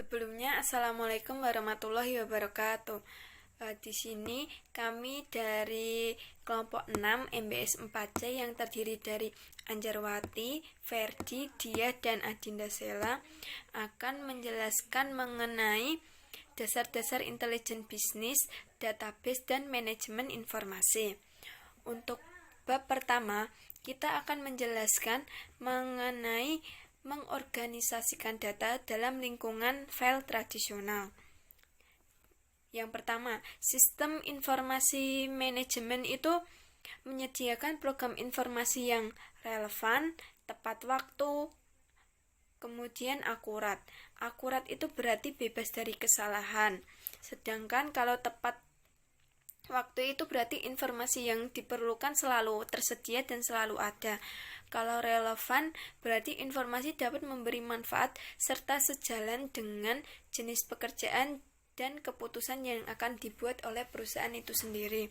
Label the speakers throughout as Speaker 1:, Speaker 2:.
Speaker 1: Sebelumnya, Assalamualaikum warahmatullahi wabarakatuh. Di sini kami dari kelompok 6 MBS 4C yang terdiri dari Anjarwati, Ferdi, Dia, dan Adinda Sela akan menjelaskan mengenai dasar-dasar intelijen bisnis, database, dan manajemen informasi. Untuk bab pertama, kita akan menjelaskan mengenai mengorganisasikan data dalam lingkungan file tradisional. Yang pertama, sistem informasi manajemen itu menyediakan program informasi yang relevan, tepat waktu, kemudian akurat. Akurat itu berarti bebas dari kesalahan. Sedangkan kalau tepat waktu itu berarti informasi yang diperlukan selalu tersedia dan selalu ada. Kalau relevan berarti informasi dapat memberi manfaat serta sejalan dengan jenis pekerjaan dan keputusan yang akan dibuat oleh perusahaan itu sendiri.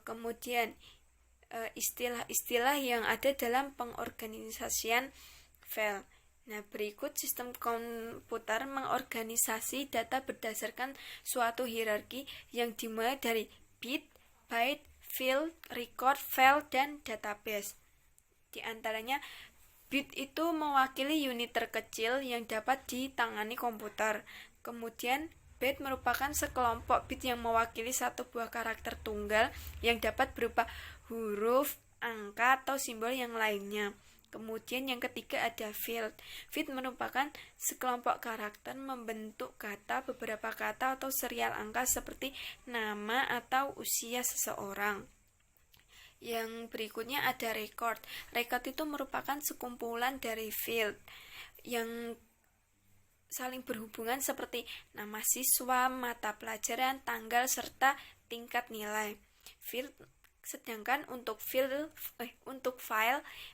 Speaker 1: Kemudian istilah-istilah yang ada dalam pengorganisasian file. Nah, berikut sistem komputer mengorganisasi data berdasarkan suatu hierarki yang dimulai dari bit, byte, field, record, file, dan database. Di antaranya, bit itu mewakili unit terkecil yang dapat ditangani komputer. Kemudian, byte merupakan sekelompok bit yang mewakili satu buah karakter tunggal yang dapat berupa huruf, angka, atau simbol yang lainnya. Kemudian yang ketiga ada field. Field merupakan sekelompok karakter membentuk kata, beberapa kata atau serial angka seperti nama atau usia seseorang. Yang berikutnya ada record. Record itu merupakan sekumpulan dari field yang saling berhubungan seperti nama siswa, mata pelajaran, tanggal, serta tingkat nilai. Sedangkan untuk file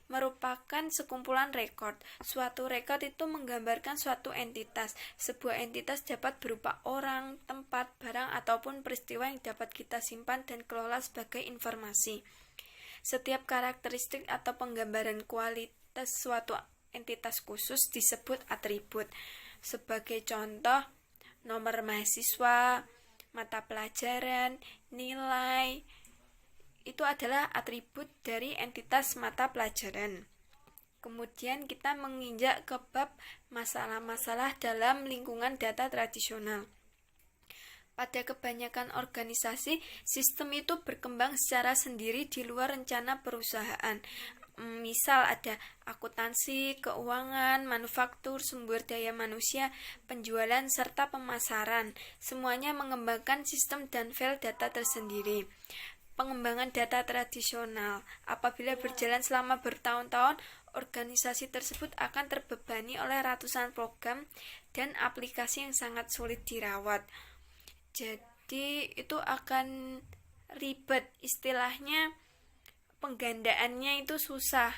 Speaker 1: merupakan sekumpulan record. Suatu record itu menggambarkan suatu entitas. Sebuah entitas dapat berupa orang, tempat, barang, ataupun peristiwa yang dapat kita simpan dan kelola sebagai informasi. Setiap karakteristik atau penggambaran kualitas suatu entitas khusus disebut atribut. Sebagai contoh, nomor mahasiswa, mata pelajaran, nilai, itu adalah atribut dari entitas mata pelajaran. Kemudian kita menginjak ke bab masalah-masalah dalam lingkungan data tradisional. Pada kebanyakan organisasi, sistem itu berkembang secara sendiri di luar rencana perusahaan. Misal ada akuntansi, keuangan, manufaktur, sumber daya manusia, penjualan, serta pemasaran. Semuanya mengembangkan sistem dan file data tersendiri. Pengembangan data tradisional. Apabila berjalan selama bertahun-tahun, organisasi tersebut akan terbebani oleh ratusan program dan aplikasi yang sangat sulit dirawat. Jadi itu akan ribet, istilahnya penggandaannya itu susah.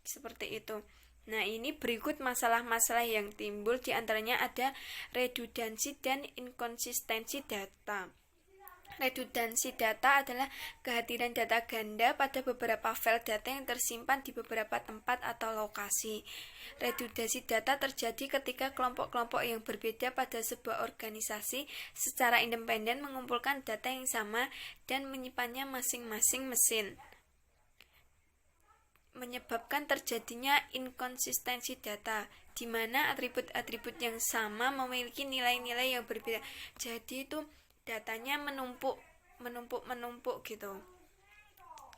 Speaker 1: Seperti itu. Nah, ini berikut masalah-masalah yang timbul, diantaranya ada redundansi dan inkonsistensi data. Redundansi data adalah kehadiran data ganda pada beberapa file data yang tersimpan di beberapa tempat atau lokasi. Redundansi data terjadi ketika kelompok-kelompok yang berbeda pada sebuah organisasi secara independen mengumpulkan data yang sama dan menyimpannya masing-masing mesin, menyebabkan terjadinya inkonsistensi data, di mana atribut-atribut yang sama memiliki nilai-nilai yang berbeda. Jadi itu datanya menumpuk gitu.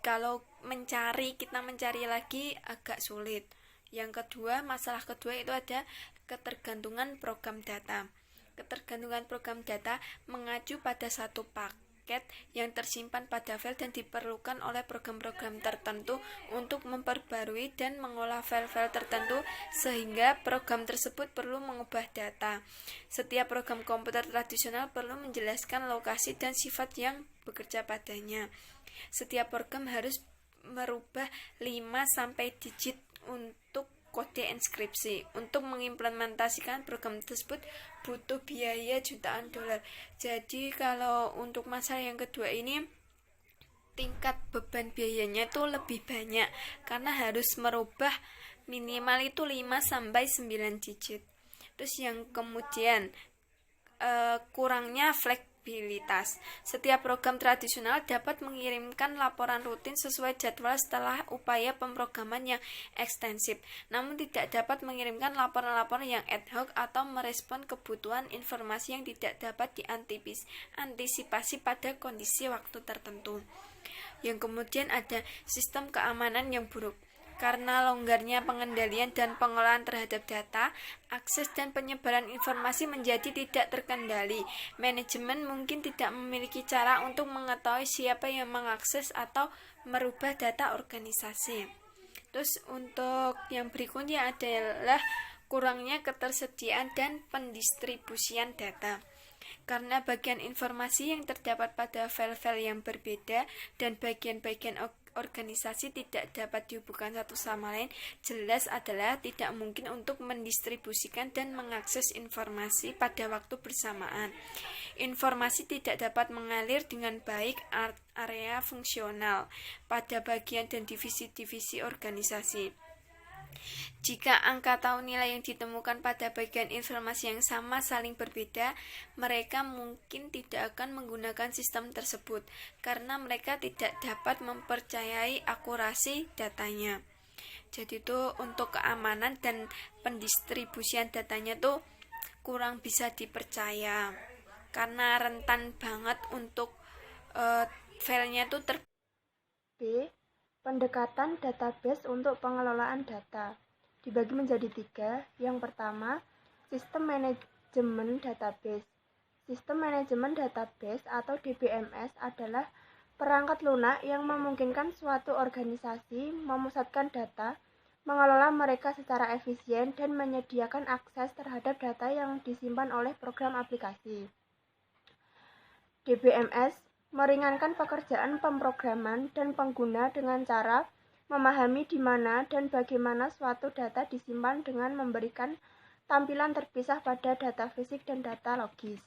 Speaker 1: Kalau kita mencari lagi agak sulit. Yang kedua, masalah kedua itu ada ketergantungan program data. Ketergantungan program data mengacu pada satu paket yang tersimpan pada file dan diperlukan oleh program-program tertentu untuk memperbarui dan mengolah file-file tertentu, sehingga program tersebut perlu mengubah data. Setiap program komputer tradisional perlu menjelaskan lokasi dan sifat yang bekerja padanya. Setiap program harus merubah 5-sampai digit untuk kode inskripsi. Untuk mengimplementasikan program tersebut butuh biaya jutaan dolar. Jadi kalau untuk masalah yang kedua ini, tingkat beban biayanya itu lebih banyak karena harus merubah minimal itu 5-9 digit. Terus yang kemudian kurangnya fleksibilitas. Setiap program tradisional dapat mengirimkan laporan rutin sesuai jadwal setelah upaya pemrograman yang ekstensif, namun tidak dapat mengirimkan laporan-laporan yang ad hoc atau merespon kebutuhan informasi yang tidak dapat diantisipasi pada kondisi waktu tertentu. Yang kemudian ada sistem keamanan yang buruk. Karena longgarnya pengendalian dan pengolahan terhadap data, akses dan penyebaran informasi menjadi tidak terkendali. Manajemen mungkin tidak memiliki cara untuk mengetahui siapa yang mengakses atau merubah data organisasi. Terus untuk yang berikutnya adalah kurangnya ketersediaan dan pendistribusian data. Karena bagian informasi yang terdapat pada file-file yang berbeda dan bagian-bagian organisasi tidak dapat dihubungkan satu sama lain, jelas adalah tidak mungkin untuk mendistribusikan dan mengakses informasi pada waktu bersamaan. Informasi tidak dapat mengalir dengan baik area fungsional pada bagian dan divisi-divisi organisasi. Jika angka tahun nilai yang ditemukan pada bagian informasi yang sama saling berbeda, mereka mungkin tidak akan menggunakan sistem tersebut karena mereka tidak dapat mempercayai akurasi datanya. Jadi itu untuk keamanan dan pendistribusian datanya tuh kurang bisa dipercaya karena rentan banget untuk filenya tuh
Speaker 2: B. Pendekatan database untuk pengelolaan data dibagi menjadi 3. Yang pertama, sistem manajemen database. Sistem manajemen database atau DBMS adalah perangkat lunak yang memungkinkan suatu organisasi memusatkan data, mengelola mereka secara efisien, dan menyediakan akses terhadap data yang disimpan oleh program aplikasi. DBMS meringankan pekerjaan pemrograman dan pengguna dengan cara memahami di mana dan bagaimana suatu data disimpan dengan memberikan tampilan terpisah pada data fisik dan data logis.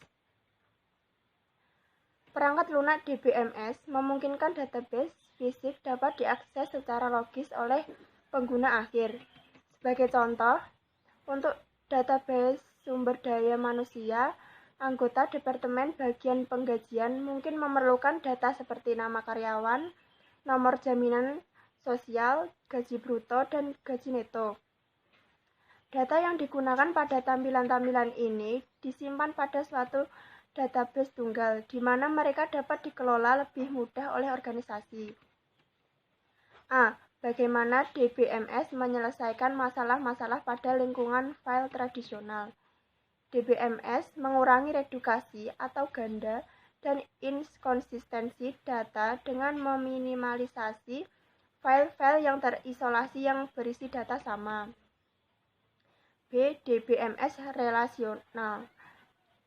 Speaker 2: Perangkat lunak DBMS memungkinkan database fisik dapat diakses secara logis oleh pengguna akhir. Sebagai contoh, untuk database sumber daya manusia, anggota Departemen Bagian Penggajian mungkin memerlukan data seperti nama karyawan, nomor jaminan sosial, gaji bruto, dan gaji neto. Data yang digunakan pada tampilan-tampilan ini disimpan pada suatu database tunggal, di mana mereka dapat dikelola lebih mudah oleh organisasi. A. Bagaimana DBMS menyelesaikan masalah-masalah pada lingkungan file tradisional. DBMS mengurangi redukasi atau ganda dan inkonsistensi data dengan meminimalisasi file-file yang terisolasi yang berisi data sama. B. DBMS relasional.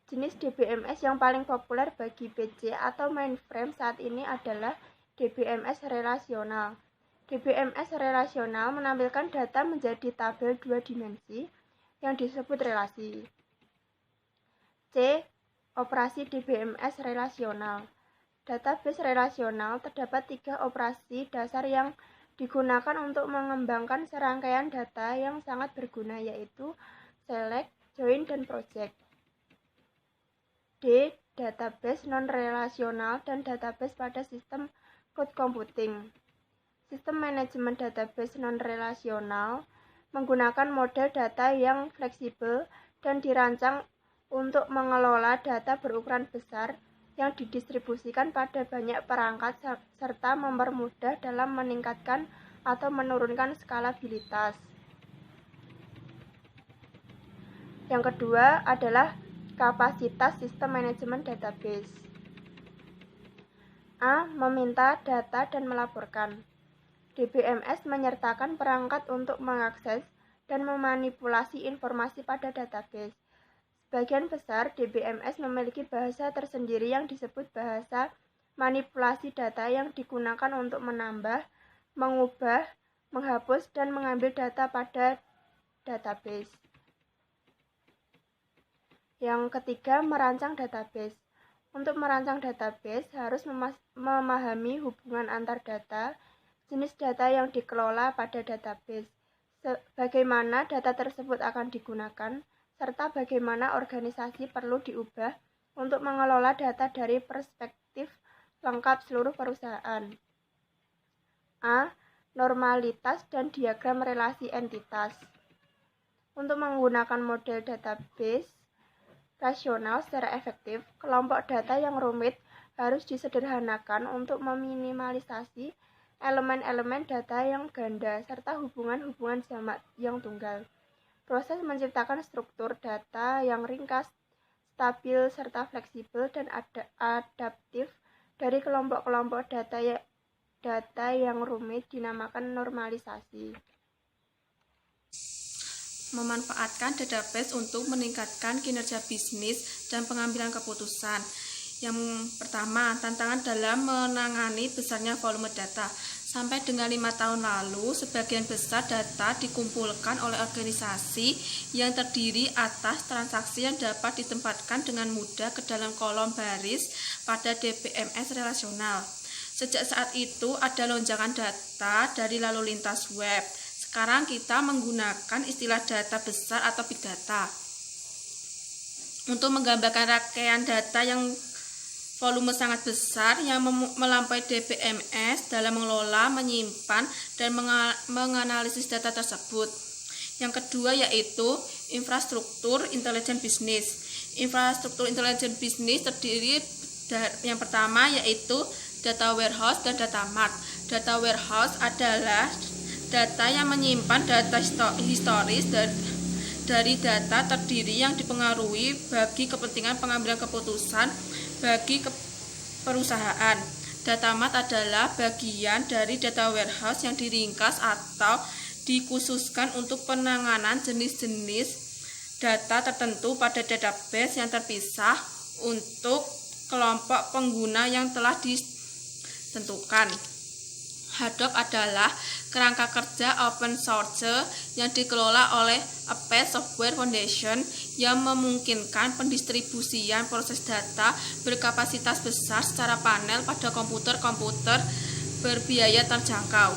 Speaker 2: Jenis DBMS yang paling populer bagi PC atau mainframe saat ini adalah DBMS relasional. DBMS relasional menampilkan data menjadi tabel 2 dimensi yang disebut relasi. C. Operasi DBMS relasional. Database relasional terdapat 3 operasi dasar yang digunakan untuk mengembangkan serangkaian data yang sangat berguna, yaitu select, join, dan project. D. Database non-relasional dan database pada sistem cloud computing. Sistem manajemen database non-relasional menggunakan model data yang fleksibel dan dirancang untuk mengelola data berukuran besar yang didistribusikan pada banyak perangkat serta mempermudah dalam meningkatkan atau menurunkan skalabilitas. Yang kedua adalah kapasitas sistem manajemen database. A. Meminta data dan melaporkan. DBMS menyertakan perangkat untuk mengakses dan memanipulasi informasi pada database. Sebagian besar DBMS memiliki bahasa tersendiri yang disebut bahasa manipulasi data yang digunakan untuk menambah, mengubah, menghapus, dan mengambil data pada database. Yang ketiga, merancang database. Untuk merancang database harus memahami hubungan antar data, jenis data yang dikelola pada database, bagaimana data tersebut akan digunakan, serta bagaimana organisasi perlu diubah untuk mengelola data dari perspektif lengkap seluruh perusahaan. A. Normalitas dan diagram relasi entitas. Untuk menggunakan model database rasional secara efektif, kelompok data yang rumit harus disederhanakan untuk meminimalisasi elemen-elemen data yang ganda serta hubungan-hubungan jamak yang tunggal. Proses menciptakan struktur data yang ringkas, stabil, serta fleksibel dan adaptif dari kelompok-kelompok data yang rumit dinamakan normalisasi.
Speaker 3: Memanfaatkan database untuk meningkatkan kinerja bisnis dan pengambilan keputusan. Yang pertama, tantangan dalam menangani besarnya volume data. Sampai dengan 5 tahun lalu, sebagian besar data dikumpulkan oleh organisasi yang terdiri atas transaksi yang dapat ditempatkan dengan mudah ke dalam kolom baris pada DBMS relasional. Sejak saat itu ada lonjakan data dari lalu lintas web. Sekarang kita menggunakan istilah data besar atau big data untuk menggambarkan rangkaian data yang volume sangat besar yang melampaui DBMS dalam mengelola, menyimpan, dan menganalisis data tersebut. Yang kedua yaitu infrastruktur intelijen bisnis. Infrastruktur intelijen bisnis terdiri dari yang pertama yaitu data warehouse dan data mart. Data warehouse adalah data yang menyimpan data historis dari data terdiri yang dipengaruhi bagi kepentingan pengambilan keputusan bagi perusahaan. Data mart adalah bagian dari data warehouse yang diringkas atau dikhususkan untuk penanganan jenis-jenis data tertentu pada database yang terpisah untuk kelompok pengguna yang telah ditentukan. Hadoop adalah kerangka kerja open source yang dikelola oleh Apache Software Foundation yang memungkinkan pendistribusian proses data berkapasitas besar secara panel pada komputer-komputer berbiaya terjangkau.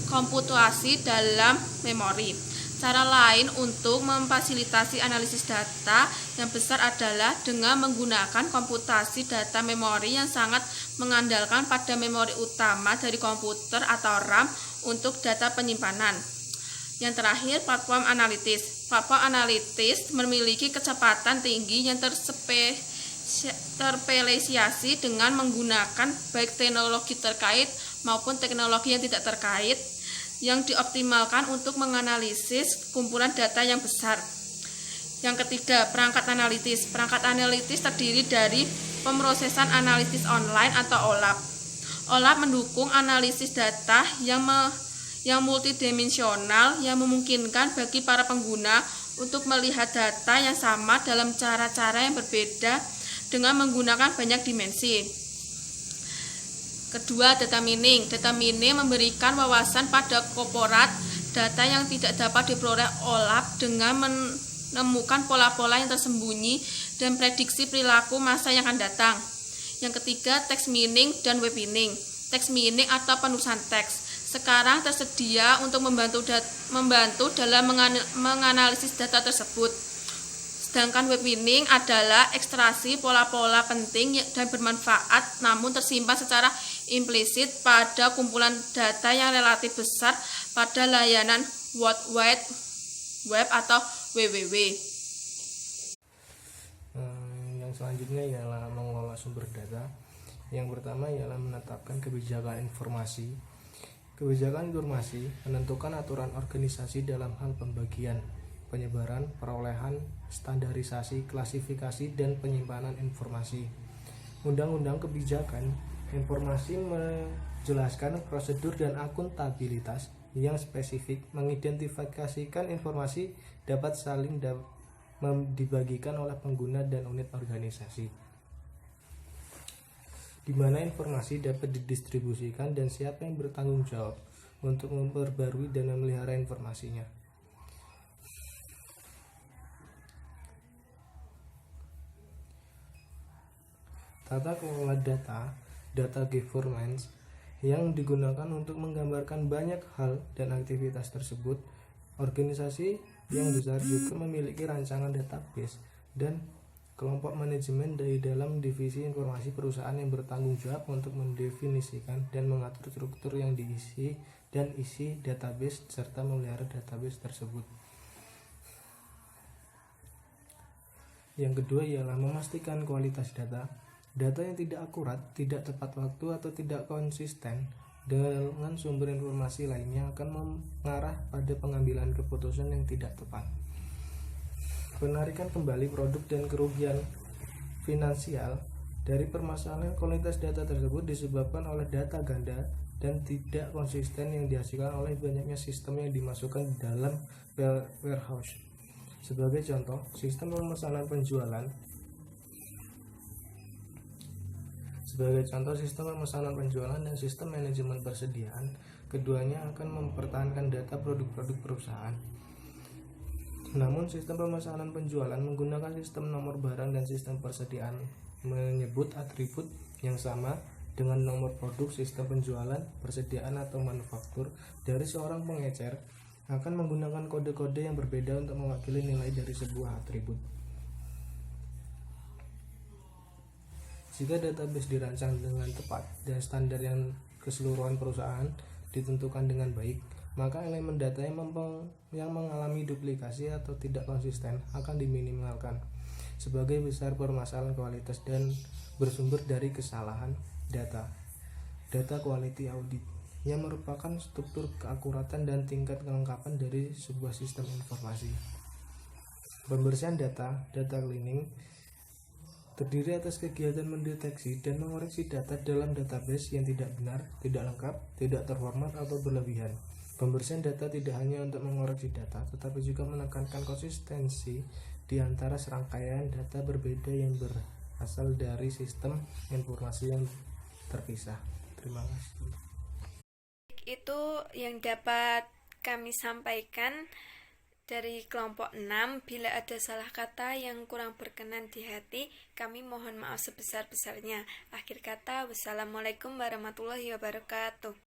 Speaker 3: Komputasi dalam memori. Cara lain untuk memfasilitasi analisis data yang besar adalah dengan menggunakan komputasi data memori yang sangat mengandalkan pada memori utama dari komputer atau RAM untuk data penyimpanan. Yang terakhir, platform analitis. Platform analitis memiliki kecepatan tinggi yang terspesialisasi dengan menggunakan baik teknologi terkait maupun teknologi yang tidak terkait yang dioptimalkan untuk menganalisis kumpulan data yang besar. Yang ketiga, perangkat analitis. Perangkat analitis terdiri dari pemrosesan analitis online atau OLAP. OLAP mendukung analisis data yang multidimensional yang memungkinkan bagi para pengguna untuk melihat data yang sama dalam cara-cara yang berbeda dengan menggunakan banyak dimensi. Kedua, data mining. Data mining memberikan wawasan pada korporat data yang tidak dapat diperoleh OLAP dengan menemukan pola-pola yang tersembunyi dan prediksi perilaku masa yang akan datang. Yang ketiga, text mining dan web mining. Text mining atau penulisan teks sekarang tersedia untuk membantu dalam menganalisis data tersebut. Sedangkan web mining adalah ekstraksi pola-pola penting dan bermanfaat namun tersimpan secara implisit pada kumpulan data yang relatif besar pada layanan World Wide Web atau WWW.
Speaker 4: Yang selanjutnya ialah mengelola sumber data. Yang pertama ialah menetapkan kebijakan informasi. Kebijakan informasi menentukan aturan organisasi dalam hal pembagian, penyebaran, perolehan, standarisasi, klasifikasi, dan penyimpanan informasi. Undang-undang kebijakan informasi menjelaskan prosedur dan akuntabilitas yang spesifik, mengidentifikasikan informasi dapat saling dibagikan oleh pengguna dan unit organisasi, di mana informasi dapat didistribusikan dan siapa yang bertanggung jawab untuk memperbarui dan memelihara informasinya. Tata kelola data governance yang digunakan untuk menggambarkan banyak hal dan aktivitas tersebut Organisasi yang besar juga memiliki rancangan database dan kelompok manajemen dari dalam divisi informasi perusahaan yang bertanggung jawab untuk mendefinisikan dan mengatur struktur yang diisi dan isi database serta memelihara database tersebut. Yang kedua ialah memastikan kualitas data. Data yang tidak akurat, tidak tepat waktu, atau tidak konsisten dengan sumber informasi lainnya akan mengarah pada pengambilan keputusan yang tidak tepat. Penarikan kembali produk dan kerugian finansial dari permasalahan kualitas data tersebut disebabkan oleh data ganda dan tidak konsisten yang dihasilkan oleh banyaknya sistem yang dimasukkan di dalam warehouse. Sebagai contoh, sistem pemesanan penjualan dan sistem manajemen persediaan, keduanya akan mempertahankan data produk-produk perusahaan. Namun sistem pemesanan penjualan menggunakan sistem nomor barang dan sistem persediaan menyebut atribut yang sama dengan nomor produk. Sistem penjualan, persediaan atau manufaktur dari seorang pengecer akan menggunakan kode-kode yang berbeda untuk mewakili nilai dari sebuah atribut. Jika database dirancang dengan tepat dan standar yang keseluruhan perusahaan ditentukan dengan baik, maka elemen data yang mengalami duplikasi atau tidak konsisten akan diminimalkan. Sebagai besar permasalahan kualitas dan bersumber dari kesalahan data. Data quality audit yang merupakan struktur keakuratan dan tingkat kelengkapan dari sebuah sistem informasi. Pembersihan data cleaning, terdiri atas kegiatan mendeteksi dan mengoreksi data dalam database yang tidak benar, tidak lengkap, tidak terformat atau berlebihan. Pembersihan data tidak hanya untuk mengoreksi data, tetapi juga menekankan konsistensi di antara serangkaian data berbeda yang berasal dari sistem informasi yang terpisah. Terima kasih.
Speaker 1: Itu yang dapat kami sampaikan dari kelompok 6. Bila ada salah kata yang kurang berkenan di hati, kami mohon maaf sebesar-besarnya. Akhir kata, wassalamualaikum warahmatullahi wabarakatuh.